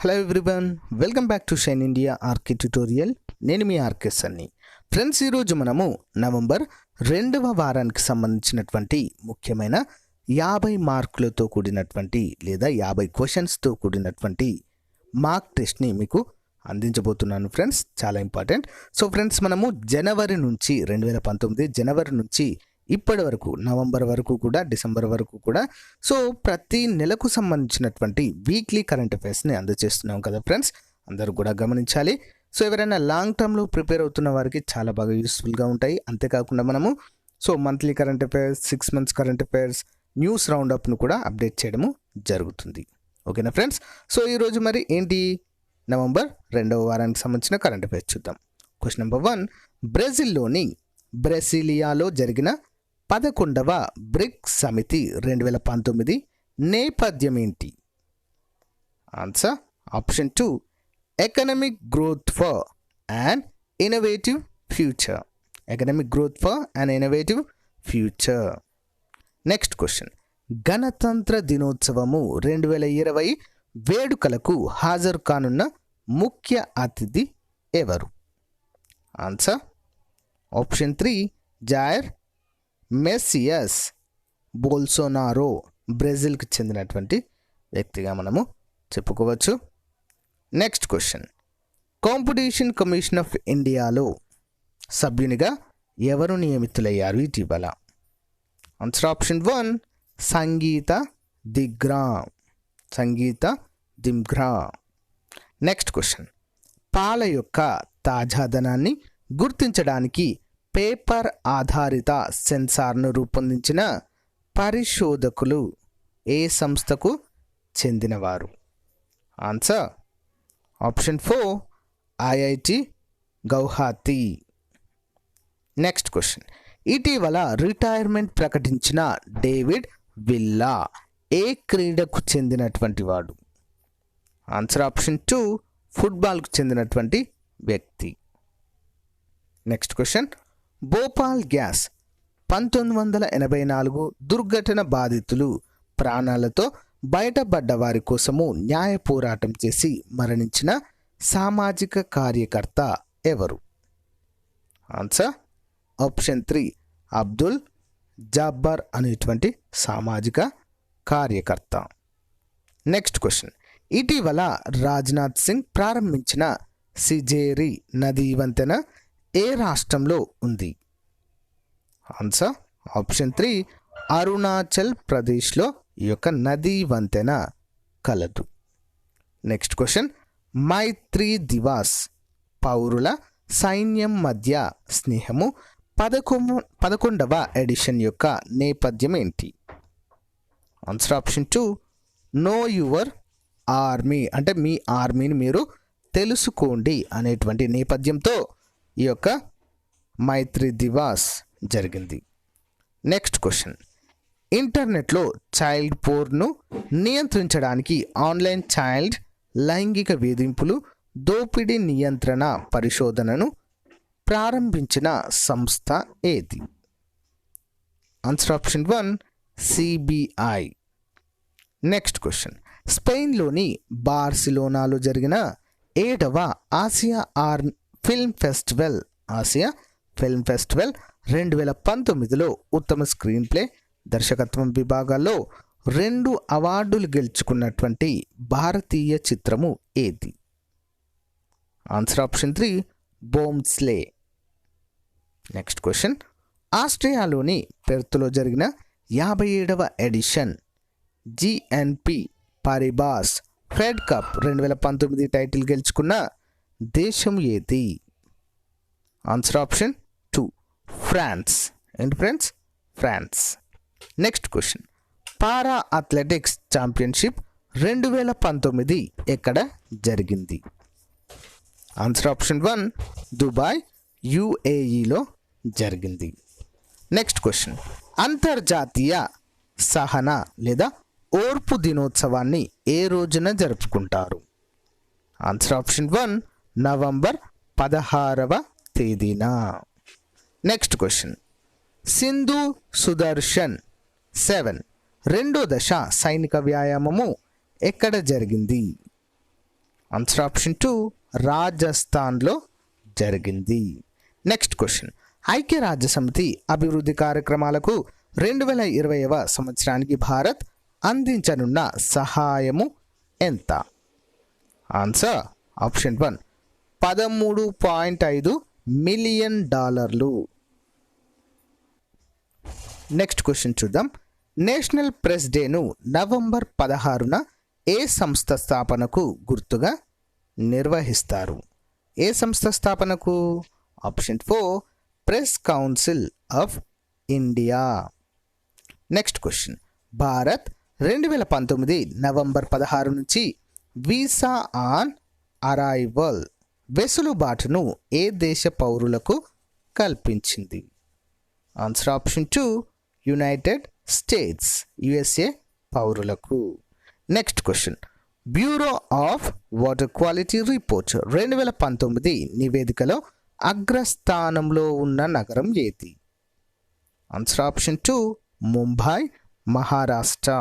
Hello everyone, welcome back to Shine India RK tutorial. నేను మీ RK సన్ని. Friends, ఈరోజు మనము నవంబర్ 2వ వారానికి సంబంధించినటువంటి ముఖ్యమైన 50 మార్కులతో కూడినటువంటి లేదా 50 క్వశ్చన్స్తో కూడినటువంటి మార్క్ టెస్ట్ని మీకు అందించబోతున్నాను ఫ్రెండ్స్. చాలా ఇంపార్టెంట్. సో ఫ్రెండ్స్, మనము జనవరి నుంచి 2019 జనవరి నుంచి ఇప్పటి వరకు నవంబర్ వరకు కూడా డిసెంబర్ వరకు కూడా సో ప్రతి నెలకు సంబంధించినటువంటి వీక్లీ కరెంట్ అఫైర్స్ని అందజేస్తున్నాం కదా ఫ్రెండ్స్. అందరూ కూడా గమనించాలి. సో ఎవరైనా లాంగ్ టర్మ్లో ప్రిపేర్ అవుతున్న వారికి చాలా బాగా యూస్ఫుల్గా ఉంటాయి. అంతేకాకుండా మనము so monthly current affairs, 6 months current affairs, news రౌండప్ను కూడా అప్డేట్ చేయడము జరుగుతుంది. ఓకేనా ఫ్రెండ్స్? సో ఈరోజు మరి ఏంటి, నవంబర్ 2వ వారానికి సంబంధించిన కరెంట్ అఫైర్స్ చూద్దాం. క్వశ్చన్ నెంబర్ 1, బ్రెజిల్లోని బ్రెసిలియాలో జరిగిన 11వ బ్రిక్స్ సమితి 2019 నేపథ్యం ఏంటి? Answer option 2, economic growth for and innovative future. Economic growth for and innovative future. Next question, గణతంత్ర దినోత్సవము 2020 వేడుకలకు హాజరు కానున్న ముఖ్య అతిథి ఎవరు? Answer option 3, Jair Messias Bolsonaro. బ్రెజిల్కి చెందినటువంటి వ్యక్తిగా మనము చెప్పుకోవచ్చు. Next question, competition commission of ఇండియాలో సభ్యునిగా ఎవరు నియమితులయ్యారు ఇటీవల? ఆన్సర్ ఆప్షన్ 1, సంగీత దిగ్రా. సంగీత దిగ్రా. నెక్స్ట్ క్వశ్చన్, పాల యొక్క తాజాదనాన్ని గుర్తించడానికి పేపర్ ఆధారిత సెన్సార్ను రూపొందించిన పరిశోధకులు ఏ సంస్థకు చెందినవారు? Answer option 4, IIT Guwahati. Next question, ఇటీవల రిటైర్మెంట్ ప్రకటించిన డేవిడ్ విల్లా ఏ క్రీడకు చెందినటువంటి వాడు? ఆన్సర్ ఆప్షన్ 2, ఫుట్బాల్కు చెందినటువంటి వ్యక్తి. నెక్స్ట్ క్వశ్చన్, భోపాల్ గ్యాస్ 1984 దుర్ఘటన బాధితులు ప్రాణాలతో బయటపడ్డ వారి కోసము న్యాయ పోరాటం చేసి మరణించిన సామాజిక కార్యకర్త ఎవరు? ఆన్సర్ ఆప్షన్ 3, అబ్దుల్ జబ్బర్ అనేటువంటి సామాజిక కార్యకర్త. నెక్స్ట్ క్వశ్చన్, ఇటీవల రాజ్నాథ్ సింగ్ ప్రారంభించిన సిజేరి నదీ వంతెన ఏ రాష్ట్రంలో ఉంది? ఆన్సర్ ఆప్షన్ 3, అరుణాచల్ ప్రదేశ్లో ఈ యొక్క నదీ వంతెన కలదు. నెక్స్ట్ క్వశ్చన్, మైత్రి దివాస్ పౌరుల సైన్యం మధ్య స్నేహము 11వ ఎడిషన్ యొక్క నేపథ్యం ఏంటి? Answer option 2, know your army, అంటే మీ ఆర్మీని మీరు తెలుసుకోండి అనేటువంటి నేపథ్యంతో ఈ యొక్క మైత్రి దివాస్ జరిగింది. నెక్స్ట్ క్వశ్చన్, ఇంటర్నెట్లో చైల్డ్ పోర్ను నియంత్రించడానికి ఆన్లైన్ చైల్డ్ లైంగిక వేధింపులు దోపిడీ నియంత్రణ పరిశోధనను ప్రారంభించిన సంస్థ ఏది? Answer option 1, CBI. Next question, స్పెయిన్లోని బార్సిలోనాలో జరిగిన 7వ ఆసియా ఫిల్మ్ ఫెస్టివల్ 2019లో ఉత్తమ స్క్రీన్ ప్లే, దర్శకత్వం విభాగాల్లో 2 అవార్డులు గెలుచుకున్నటువంటి భారతీయ చిత్రము ఏది? Answer option 3, Bhonsle. Next question, ఆస్ట్రియాలోని పెర్త్లో జరిగిన 57వ edition BNP Paribas Fed Cup 2019 title గెలుచుకున్న దేశం ఏది? Answer option 2, France. ఏంటి friends? France. Next question, para athletics championship 2019 ఎక్కడ జరిగింది? ఆన్సర్ ఆప్షన్ 1, దుబాయ్ యుఏఈలో జరిగింది. నెక్స్ట్ క్వశ్చన్, అంతర్జాతీయ సహన లేదా ఓర్పు దినోత్సవాన్ని ఏ రోజున జరుపుకుంటారు? ఆన్సర్ ఆప్షన్ 1, నవంబర్ 16వ తేదీన. నెక్స్ట్ క్వశ్చన్, సింధు సుదర్శన్ 7 రెండో దశ సైనిక వ్యాయామము ఎక్కడ జరిగింది? ఆన్సర్ ఆప్షన్ 2 రాజస్థాన్లో జరిగింది. నెక్స్ట్ క్వశ్చన్, ఐక్యరాజ్యసమితి అభివృద్ధి కార్యక్రమాలకు 2020వ సంవత్సరానికి భారత్ అందించనున్న సహాయము ఎంత? Answer option 1 $13.5 million. Next question చూద్దాం. నేషనల్ ప్రెస్ డేను నవంబర్ 16న ఏ సంస్థ స్థాపనకు గుర్తుగా నిర్వహిస్తారు? ఏ సంస్థ స్థాపనకు? ఆప్షన్ 4 press council of India. Next question, Bharat 2019 November 16 నుంచి వీసా ఆన్ అరైవల్ వెసులుబాటును ఏ దేశ పౌరులకు కల్పించింది? Answer option 2 United States USA పౌరులకు. Next question, bureau of water quality report 2019 నివేదికలో అగ్రస్థానంలో ఉన్న నగరం ఏది? Answer option 2 Mumbai, Maharashtra.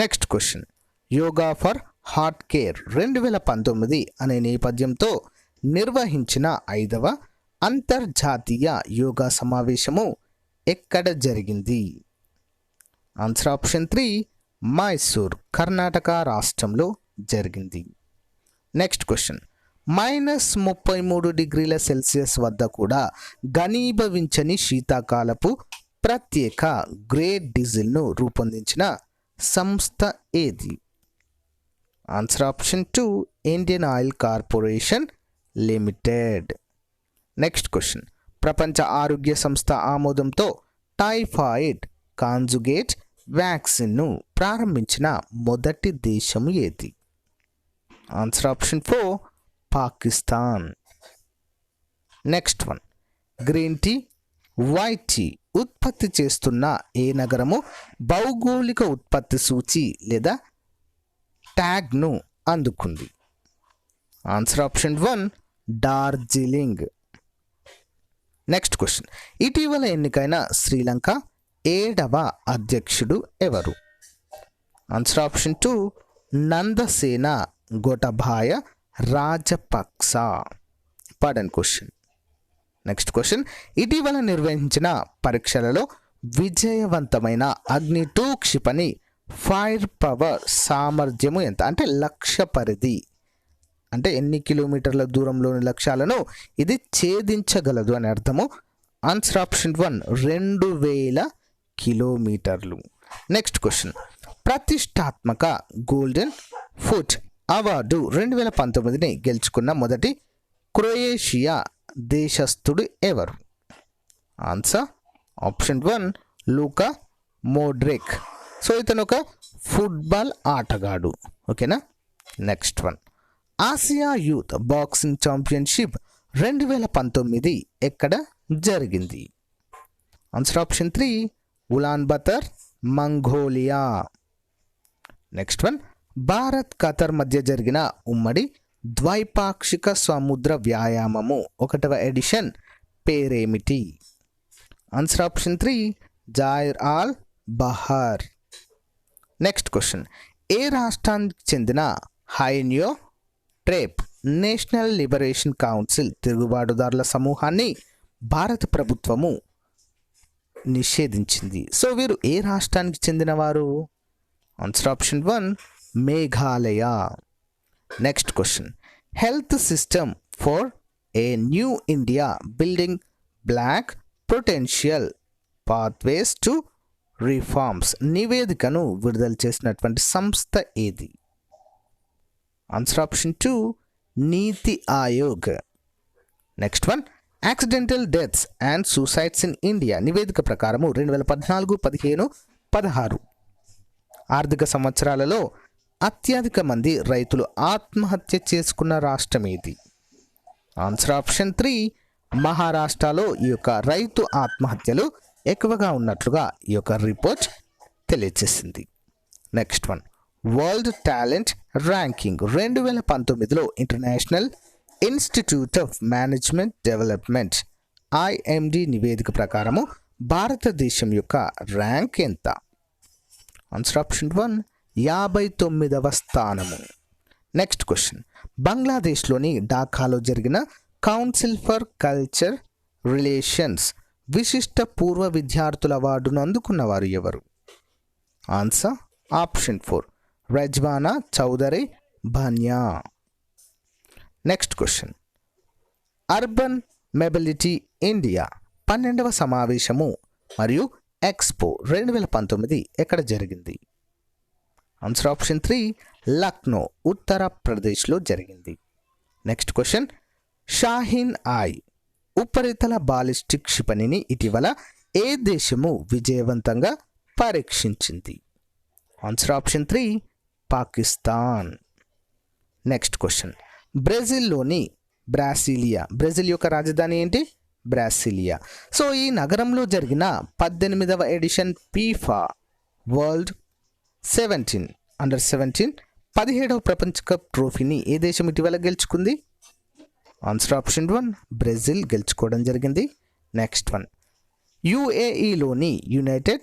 Next question, yoga for heart care 2019 అనే నేపథ్యంతో నిర్వహించిన 5వ అంతర్జాతీయ యోగా సమావేశము ఎక్కడ జరిగింది? ఆన్సర్ ఆప్షన్ 3 మైసూర్, కర్ణాటక రాష్ట్రంలో జరిగింది. నెక్స్ట్ క్వశ్చన్, -33°C వద్ద కూడా ఘనీభవించని శీతాకాలపు ప్రత్యేక గ్రేడ్ డీజిల్ను రూపొందించిన సంస్థ ఏది? Answer option 2 Indian oil corporation limited. Next question, ప్రపంచ ఆరోగ్య సంస్థ ఆమోదంతో టైఫాయిడ్ కాంజుగేట్ వ్యాక్సిన్ను ప్రారంభించిన మొదటి దేశము ఏది? Answer option 4 Pakistan. Next one, green tea, white tea ఉత్పత్తి చేస్తున్న ఏ నగరము భౌగోళిక ఉత్పత్తి సూచి లేదా ట్యాగ్ను అందుకుంది? Answer option 1 Darjeeling. Next question, ఇటీవల ఎన్నికైన శ్రీలంక 7వ అధ్యక్షుడు ఎవరు? Answer option 2 Nandasena Gotabaya Rajapaksa. Important question. Next question, ఇటీవల నిర్వహించిన పరీక్షలలో విజయవంతమైన అగ్ని 2 క్షిపణి ఫైర్ పవర్ సామర్థ్యము ఎంత? అంటే లక్ష్య పరిధి, అంటే ఎన్ని కిలోమీటర్ల దూరంలోని లక్ష్యాలను ఇది ఛేదించగలదు అని అర్థము. ఆన్సర్ ఆప్షన్ 1 2000 కిలోమీటర్లు. నెక్స్ట్ క్వశ్చన్, ప్రతిష్టాత్మక గోల్డెన్ ఫుట్ అవార్డు 2019ని గెలుచుకున్న మొదటి క్రొయేషియా దేశస్థుడు ఎవరు? Answer option 1 Luka Modric. So ఇతను ఒక ఫుట్బాల్ ఆటగాడు. ఓకేనా. Next one, Asia youth boxing championship 2019 ఎక్కడ జరిగింది? Answer option 3 Ulan Bator, Mongolia. Next one, Bharat Qatar మధ్య జరిగిన ఉమ్మడి ద్వైపాక్షిక సముద్ర వ్యాయామము 1వ ఎడిషన్ పేరేమిటి? Answer option 3 Zair Al Bahr. Next question, ఏ రాష్ట్రానికి చెందిన Hynniewtrep national liberation council తిరుగుబాటుదారుల సమూహాన్ని భారత ప్రభుత్వము నిషేధించింది? సో వీరు ఏ రాష్ట్రానికి చెందినవారు? Answer option 1 Meghalaya. Next question, health system for a new India building block potential pathways to reforms నివేదికను విడుదల చేసినటువంటి సంస్థ ఏది? Answer option 2 NITI Aayog. Next one, accidental deaths and suicides in India నివేదిక ప్రకారము 2014, 15, 16 ఆర్థిక సంవత్సరాలలో అత్యధిక మంది రైతులు ఆత్మహత్య చేసుకున్న రాష్ట్రం ఏది? ఆన్సర్ ఆప్షన్ 3 మహారాష్ట్రలో ఈ యొక్క రైతు ఆత్మహత్యలు ఎక్కువగా ఉన్నట్లుగా ఈ యొక్క రిపోర్ట్ తెలియజేసింది. Next one, world talent ranking 2019లో international institute of management development IMD నివేదిక ప్రకారము భారతదేశం యొక్క ర్యాంక్ ఎంత? ఆన్సర్ ఆప్షన్ 1 59వ స్థానము. నెక్స్ట్ క్వశ్చన్, బంగ్లాదేశ్లోని ఢాకాలో జరిగిన కౌన్సిల్ ఫర్ కల్చర్ రిలేషన్స్ విశిష్ట పూర్వ విద్యార్థుల అవార్డును అందుకున్నవారు ఎవరు? Answer option 4 Rizwana Chaudhary Banya. Next question, urban mobility India 12వ సమావేశము మరియు ఎక్స్పో 2019 ఎక్కడ జరిగింది? ఆన్సర్ ఆప్షన్ 3 లక్నో ఉత్తరప్రదేశ్లో జరిగింది. నెక్స్ట్ క్వశ్చన్, షాహీన్ ఐ ఉపరితల బాలిస్టిక్ క్షిపణిని ఇటీవల ఏ దేశము విజయవంతంగా పరీక్షించింది? Answer option 3 Pakistan. Next question, బ్రెజిల్లోని బ్రాసిలియా, బ్రెజిల్ యొక్క రాజధాని ఏంటి? బ్రాసిలియా. సో ఈ నగరంలో జరిగిన 18వ ఎడిషన్ ఫీఫా వరల్డ్ 17 అండర్ 17 17వ ప్రపంచ కప్ ట్రోఫీని ఏ దేశం ఇటీవల గెలుచుకుంది? ఆన్సర్ ఆప్షన్ 1 బ్రెజిల్ గెలుచుకోవడం జరిగింది. నెక్స్ట్ వన్, యుఏఈలోని యునైటెడ్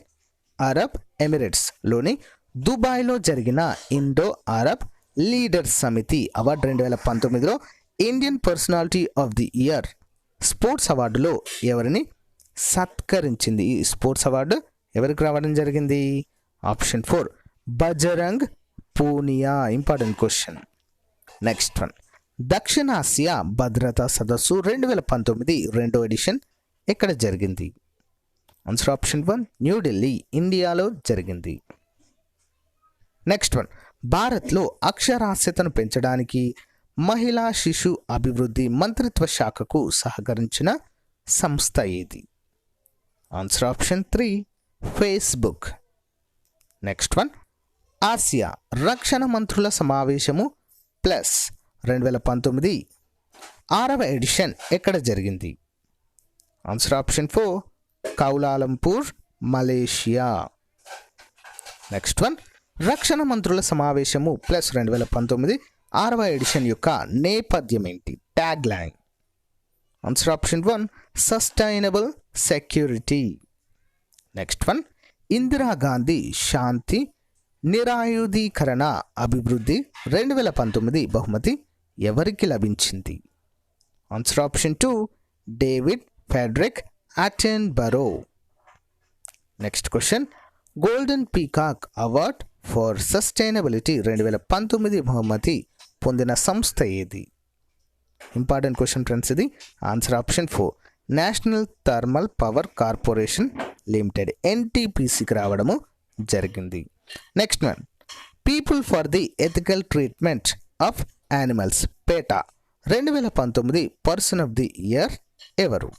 అరబ్ ఎమిరేట్స్లోని దుబాయ్లో జరిగిన ఇండో అరబ్ లీడర్స్ సమితి అవార్డు 2019లో Indian personality of the year sports అవార్డులో ఎవరిని సత్కరించింది? ఈ స్పోర్ట్స్ అవార్డు ఎవరికి రావడం జరిగింది? Option 4 Bajrang Punia. Important question. Next one, దక్షిణాసియా భద్రతా సదస్సు 2019 రెండో ఎడిషన్ ఎక్కడ జరిగింది? ఆన్సర్ ఆప్షన్ 1 న్యూఢిల్లీ ఇండియాలో జరిగింది. నెక్స్ట్ వన్, భారత్లో అక్షరాస్యతను పెంచడానికి మహిళా శిశు అభివృద్ధి మంత్రిత్వ శాఖకు సహకరించిన సంస్థ ఏది? Answer option 3 Facebook. Next one, Asia రక్షణ మంత్రుల సమావేశము ప్లస్ 2019 6వ ఎడిషన్ ఎక్కడ జరిగింది? Answer option 4 Kuala Lumpur Malaysia. Next one, రక్షణ మంత్రుల సమావేశము ప్లస్ 2019 6వ ఎడిషన్ యొక్క నేపథ్యం ఏంటి? Tag line. Answer option 1 sustainable security. Next one, Indira Gandhi శాంతి నిరాయుధీకరణ అభివృద్ధి 2019 బహుమతి ఎవరికి లభించింది? Answer option 2 David Frederick Attenborough. Next question, golden peacock award for sustainability 2019 బహుమతి పొందిన సంస్థ ఏది? ఇంపార్టెంట్ క్వశ్చన్ ఫ్రెండ్స్ ఇది. Answer option 4 national thermal power corporation limited ఎన్టీపీసీకి రావడము జరిగింది. Next one, people for the ethical treatment of animals PETA 2019 person of the year ఎవరు?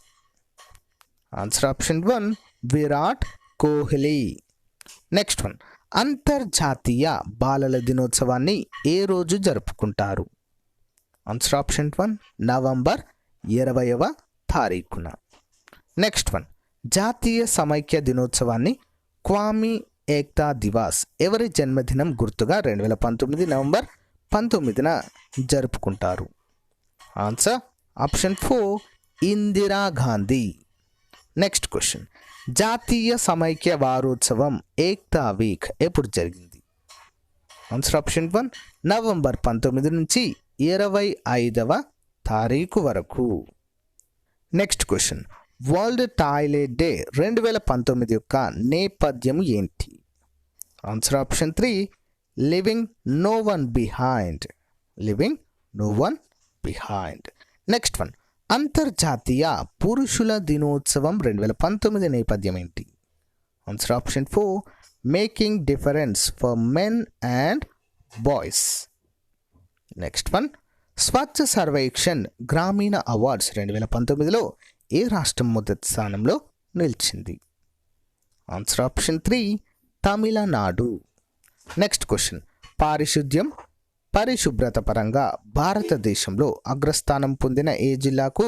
Answer option 1 Virat Kohli. Next one, అంతర్జాతీయ బాలల దినోత్సవాన్ని ఏ రోజు జరుపుకుంటారు? ఆన్సర్ ఆప్షన్ 1 నవంబర్ 20వ తారీఖున. నెక్స్ట్ వన్, జాతీయ సమైక్య దినోత్సవాన్ని క్వామీ ఏక్తా దివాస్ ఎవరి జన్మదినం గుర్తుగా 2019 నవంబర్ 19న జరుపుకుంటారు? Answer option 4 Indira Gandhi. Next question, జాతీయ సమైక్య వారోత్సవం ఏక్తా వీక్ ఎప్పుడు జరిగింది? ఆన్సర్ ఆప్షన్ 1 నవంబర్ 19 నుంచి 25వ తారీఖు వరకు. Next question, world toilet day 2019 యొక్క నేపథ్యం ఏంటి? Answer option 3 living no one behind. Living no one behind. Next one, అంతర్జాతీయ పురుషుల దినోత్సవం 2019 నేపథ్యం ఏంటి? Answer option 4 making difference for men and boys. Next one, Swachh Survekshan Grameen awards 2019లో ఏ రాష్ట్రం మొదటి స్థానంలో నిలిచింది? Answer option 3 Tamil Nadu. Next question, పారిశుద్ధ్యం పరిశుభ్రత పరంగా భారతదేశంలో అగ్రస్థానం పొందిన ఏ జిల్లాకు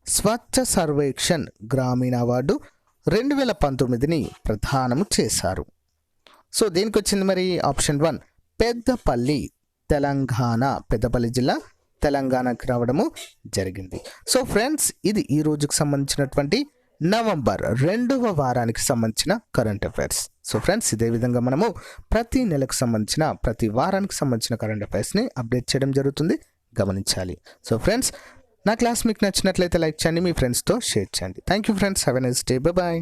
స్వచ్ఛ సర్వేక్షణ్ గ్రామీణ అవార్డు 2019ని ప్రదానం చేశారు? సో దేనికి వచ్చింది మరి? ఆప్షన్ 1 పెద్దపల్లి తెలంగాణ. పెద్దపల్లి జిల్లా తెలంగాణకి రావడము జరిగింది. సో ఫ్రెండ్స్, ఇది ఈ రోజుకు సంబంధించినటువంటి నవంబర్ 2వ వారానికి సంబంధించిన కరెంట్ అఫైర్స్. సో ఫ్రెండ్స్, ఇదే విధంగా మనము ప్రతి నెలకు సంబంధించిన ప్రతి వారానికి సంబంధించిన కరెంట్ అఫైర్స్ని అప్డేట్ చేయడం జరుగుతుంది, గమనించాలి. సో ఫ్రెండ్స్, నా క్లాస్ మీకు నచ్చినట్లయితే లైక్ చేయండి, మీ ఫ్రెండ్స్తో షేర్ చేయండి. Thank you friends, have a nice day, bye.